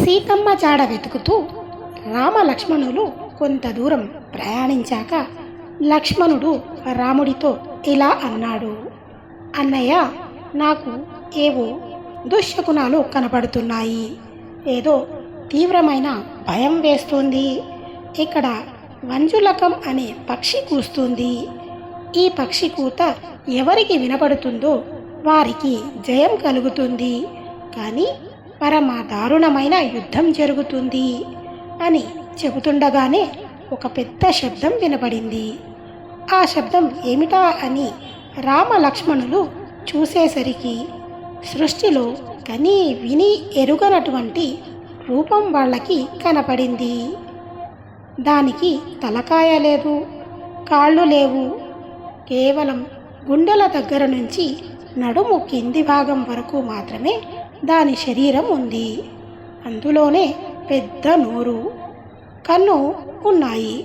సీతమ్మ జాడ వెతుకుతూ రామ లక్ష్మణులు కొంత దూరం ప్రయాణించాక లక్ష్మణుడు రాముడితో ఇలా అన్నాడు. అన్నయ్య, నాకు ఏవో దుశ్శకునాలు కనపడుతున్నాయి. ఏదో తీవ్రమైన భయం వేస్తుంది. ఇక్కడ వంజులకం అనే పక్షి కూస్తుంది. ఈ పక్షి కూత ఎవరికి వినపడుతుందో వారికి జయం కలుగుతుంది, కానీ పరమ దారుణమైన యుద్ధం జరుగుతుంది అని చెబుతుండగానే ఒక పెద్ద శబ్దం వినపడింది. ఆ శబ్దం ఏమిటా అని రామ లక్ష్మణులు చూసేసరికి సృష్టిలో కని విని ఎరుగనటువంటి రూపం వాళ్ళకి కనపడింది. దానికి తలకాయ లేదు, కాళ్ళు లేవు, కేవలం గుండెల దగ్గర నుంచి నడుము కింది భాగం వరకు మాత్రమే దాని శరీరం ఉంది. అందులోనే పెద్ద నోరు, కన్ను ఉన్నాయి.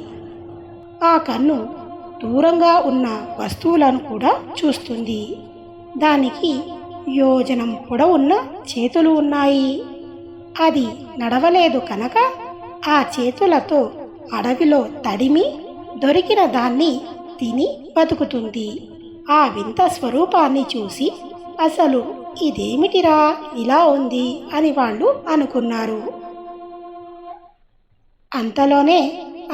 ఆ కన్ను దూరంగా ఉన్న వస్తువులను కూడా చూస్తుంది. దానికి యోజనం పొడవున్న చేతులు ఉన్నాయి. అది నడవలేదు కనుక ఆ చేతులతో అడవిలో తడిమి దొరికిన దాన్ని తిని బతుకుతుంది. ఆ వింత స్వరూపాన్ని చూసి అసలు ఇదేమిటిరా ఇలా ఉంది అని వాళ్ళు అనుకున్నారు. అంతలోనే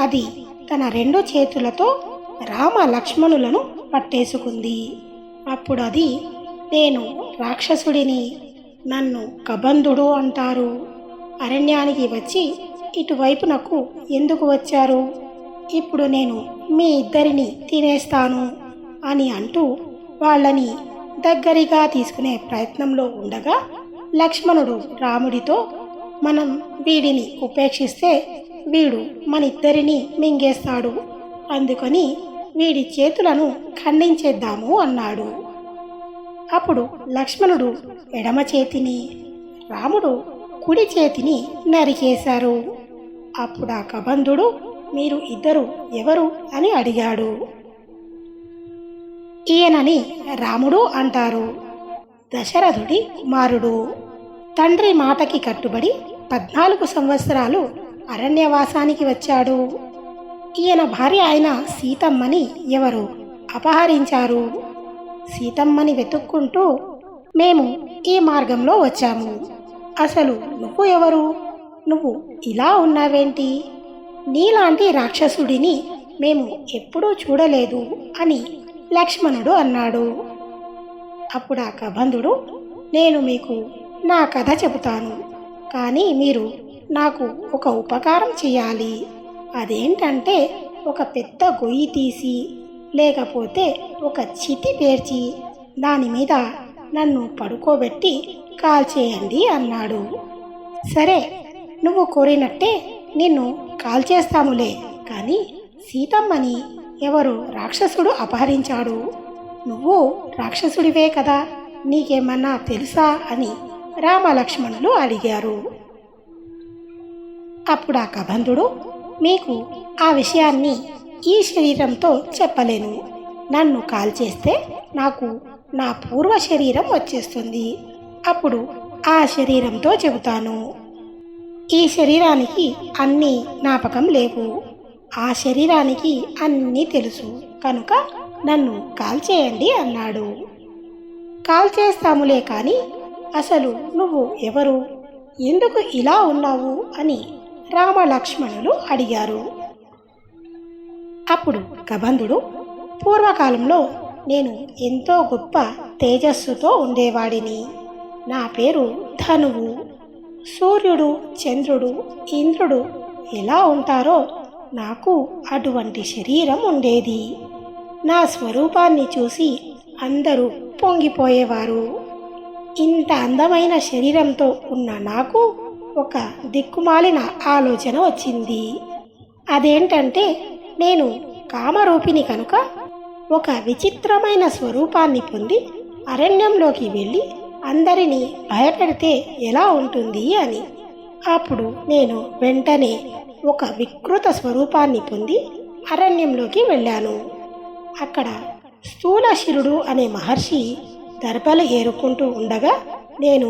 అది తన 2 చేతులతో రామ లక్ష్మణులను పట్టేసుకుంది. అప్పుడు అది, నేను రాక్షసుడిని, నన్ను కబంధుడు అంటారు. అరణ్యానికి వచ్చి ఇటువైపునకు ఎందుకు వచ్చారు? ఇప్పుడు నేను మీ ఇద్దరిని తినేస్తాను అని అంటూ వాళ్ళని దగ్గరగా తీసుకునే ప్రయత్నంలో ఉండగా లక్ష్మణుడు రాముడితో, మనం వీడిని ఉపేక్షిస్తే వీడు మనిద్దరిని మింగేస్తాడు, అందుకని వీడి చేతులను ఖండించేద్దాము అన్నాడు. అప్పుడు లక్ష్మణుడు ఎడమ చేతిని, రాముడు కుడి చేతిని నరికేశారు. అప్పుడు ఆ కబంధుడు, మీరు ఇద్దరు ఎవరు అని అడిగాడు. ఈయనని రాముడు అంటారు. దశరథుడి కుమారుడు. తండ్రి మాటకి కట్టుబడి 14 సంవత్సరాలు అరణ్యవాసానికి వచ్చాడు. ఈయన భార్య అయిన సీతమ్మని ఎవరు అపహరించారు. సీతమ్మని వెతుక్కుంటూ మేము ఈ మార్గంలో వచ్చాము. అసలు నువ్వు ఎవరు? నువ్వు ఇలా ఉన్నావేంటి? నీలాంటి రాక్షసుడిని మేము ఎప్పుడూ చూడలేదు అని లక్ష్మణుడు అన్నాడు. అప్పుడు ఆ కబంధుడు, నేను మీకు నా కథ చెబుతాను, కానీ మీరు నాకు ఒక ఉపకారం చేయాలి. అదేంటంటే ఒక పెద్ద గొయ్యి తీసి, లేకపోతే ఒక చితి పేర్చి దాని మీద నన్ను పడుకోబెట్టి కాల్చేయండి అన్నాడు. సరే, నువ్వు కోరినట్టే నిన్ను కాల్చేస్తాములే, కానీ సీతమ్మని ఎవరు రాక్షసుడు అపహరించాడు. నువ్వు రాక్షసుడివే కదా, నీకేమన్నా తెలుసా అని రామలక్ష్మణులు అడిగారు. అప్పుడు ఆ కబంధుడు, మీకు ఆ విషయాన్ని ఈ శరీరంతో చెప్పలేను. నన్ను కాల్చేస్తే నాకు నా పూర్వ శరీరం వచ్చేస్తుంది. అప్పుడు ఆ శరీరంతో చెబుతాను. ఈ శరీరానికి అన్నీ జ్ఞాపకం లేవు, ఆ శరీరానికి అన్నీ తెలుసు, కనుక నన్ను కాల్చేయండి అన్నాడు. కాల్చేస్తాములే, కానీ అసలు నువ్వు ఎవరు, ఎందుకు ఇలా ఉన్నావు అని రామలక్ష్మణులు అడిగారు. అప్పుడు కబంధుడు, పూర్వకాలంలో నేను ఎంతో గొప్ప తేజస్సుతో ఉండేవాడిని. నా పేరు ధనువు. సూర్యుడు, చంద్రుడు, ఇంద్రుడు ఎలా ఉంటారో నాకు అటువంటి శరీరం ఉండేది. నా స్వరూపాన్ని చూసి అందరూ పొంగిపోయేవారు. ఇంత అందమైన శరీరంతో ఉన్న నాకు ఒక దిక్కుమాలిన ఆలోచన వచ్చింది. అదేంటంటే, నేను కామరూపిణి కనుక ఒక విచిత్రమైన స్వరూపాన్ని పొంది అరణ్యంలోకి వెళ్ళి అందరినీ భయపెడితే ఎలా ఉంటుంది అని. అప్పుడు నేను వెంటనే ఒక వికృత స్వరూపాన్ని పొంది అరణ్యంలోకి వెళ్ళాను. అక్కడ స్థూలశిరుడు అనే మహర్షి దర్భలు ఏరుకుంటూ ఉండగా నేను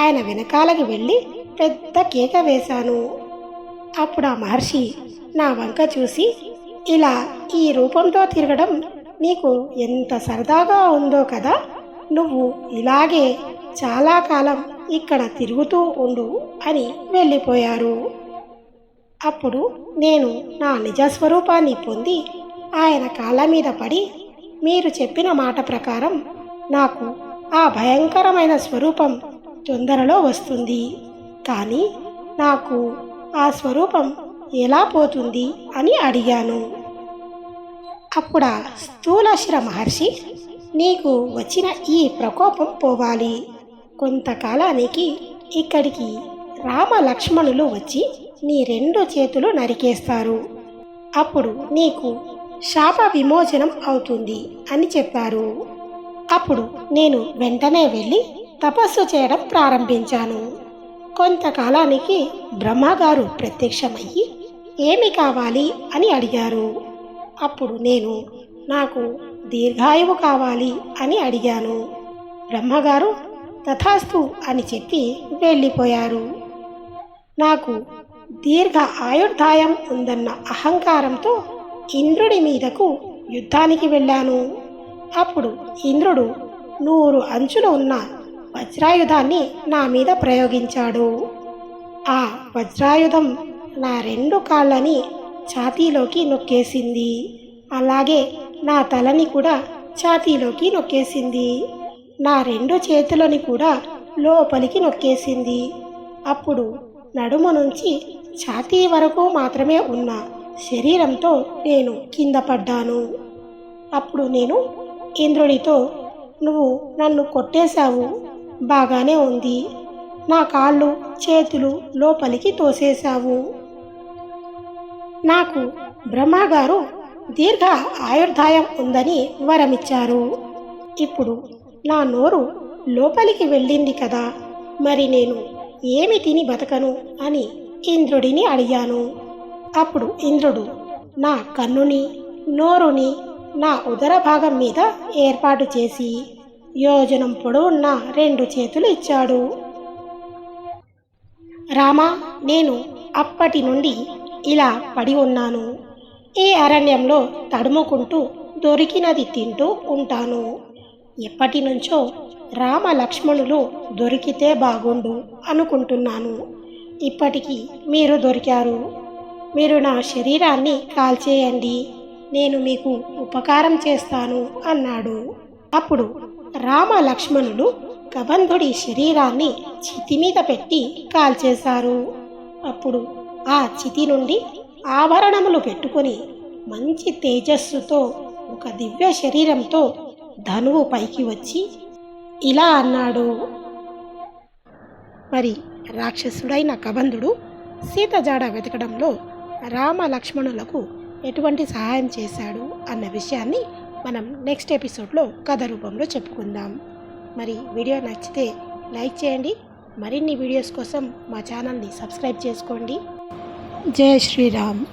ఆయన వెనకాలకి వెళ్ళి పెద్ద కేక వేశాను. అప్పుడు ఆ మహర్షి నా వంక చూసి, ఇలా ఈ రూపంతో తిరగడం నీకు ఎంత సరదాగా ఉందో కదా, నువ్వు ఇలాగే చాలా కాలం ఇక్కడ తిరుగుతూ ఉండు అని వెళ్ళిపోయారు. అప్పుడు నేను నా నిజస్వరూపాన్ని పొంది ఆయన కాళ్ళ మీద పడి, మీరు చెప్పిన మాట ప్రకారం నాకు ఆ భయంకరమైన స్వరూపం తొందరలో వస్తుంది, కానీ నాకు ఆ స్వరూపం ఎలా పోతుంది అని అడిగాను. అప్పుడు ఆ స్థూలశిర మహర్షి, నీకు వచ్చిన ఈ ప్రకోపం పోవాలి, కొంతకాలానికి ఇక్కడికి రామ లక్ష్మణులు వచ్చి నీ 2 చేతులు నరికేస్తారు, అప్పుడు నీకు శాప విమోచనం అవుతుంది అని చెప్పారు. అప్పుడు నేను వెంటనే వెళ్ళి తపస్సు చేయడం ప్రారంభించాను. కొంతకాలానికి బ్రహ్మగారు ప్రత్యక్షమయ్యి ఏమి కావాలి అని అడిగారు. అప్పుడు నేను నాకు దీర్ఘాయువు కావాలి అని అడిగాను. బ్రహ్మగారు తథాస్తు అని చెప్పి వెళ్ళిపోయారు. నాకు దీర్ఘ ఆయుర్దాయం ఉందన్న అహంకారంతో ఇంద్రుడి మీదకు యుద్ధానికి వెళ్ళాను. అప్పుడు ఇంద్రుడు 100 అంచులు ఉన్న వజ్రాయుధాన్ని నా మీద ప్రయోగించాడు. ఆ వజ్రాయుధం నా 2 కాళ్ళని ఛాతీలోకి నొక్కేసింది, అలాగే నా తలని కూడా ఛాతీలోకి నొక్కేసింది, నా 2 చేతులని కూడా లోపలికి నొక్కేసింది. అప్పుడు నడుము నుంచి ఛాతీ వరకు మాత్రమే ఉన్న శరీరంతో నేను కింద పడ్డాను. అప్పుడు నేను ఇంద్రుడితో, నువ్వు నన్ను కొట్టేశావు, బాగానే ఉంది, నా కాళ్ళు చేతులు లోపలికి తోసేశావు. నాకు బ్రహ్మగారు దీర్ఘ ఆయుర్దాయం ఉందని వరమిచ్చారు. ఇప్పుడు నా నోరు లోపలికి వెళ్ళింది కదా, మరి నేను ఏమి తిని బతకను అని ఇంద్రుడిని అడిగాను. అప్పుడు ఇంద్రుడు నా కన్నుని నోరుని నా ఉదర భాగం మీద ఏర్పాటు చేసి యోజనం పొడవున్న 2 చేతులు ఇచ్చాడు. రామా, నేను అప్పటి నుండి ఇలా పడి ఉన్నాను. ఈ అరణ్యంలో తడుముకుంటూ దొరికినది తింటూ ఉంటాను. ఎప్పటి నుంచో రామ లక్ష్మణులు దొరికితే బాగుండు అనుకుంటున్నాను. ఇప్పటికీ మీరు దొరికారు. మీరు నా శరీరాన్ని కాల్చేయండి, నేను మీకు ఉపకారం చేస్తాను అన్నాడు. అప్పుడు రామ లక్ష్మణులు కబంధుడి శరీరాన్ని చితి మీద పెట్టి కాల్చేశారు. అప్పుడు ఆ చితి నుండి ఆభరణములు పెట్టుకొని మంచి తేజస్సుతో ఒక దివ్య శరీరంతో ధనువు పైకి వచ్చి ఇలా అన్నాడు. మరి రాక్షసుడైన కబంధుడు సీత జాడ వెతకడంలో రామ లక్ష్మణులకు ఎటువంటి సహాయం చేశాడు అన్న విషయాన్ని మనం నెక్స్ట్ ఎపిసోడ్లో కథ రూపంలో చెప్పుకుందాం. మరి వీడియో నచ్చితే లైక్ చేయండి, మరిన్ని వీడియోస్ కోసం మా ఛానల్ని సబ్స్క్రైబ్ చేసుకోండి. జై శ్రీరామ్.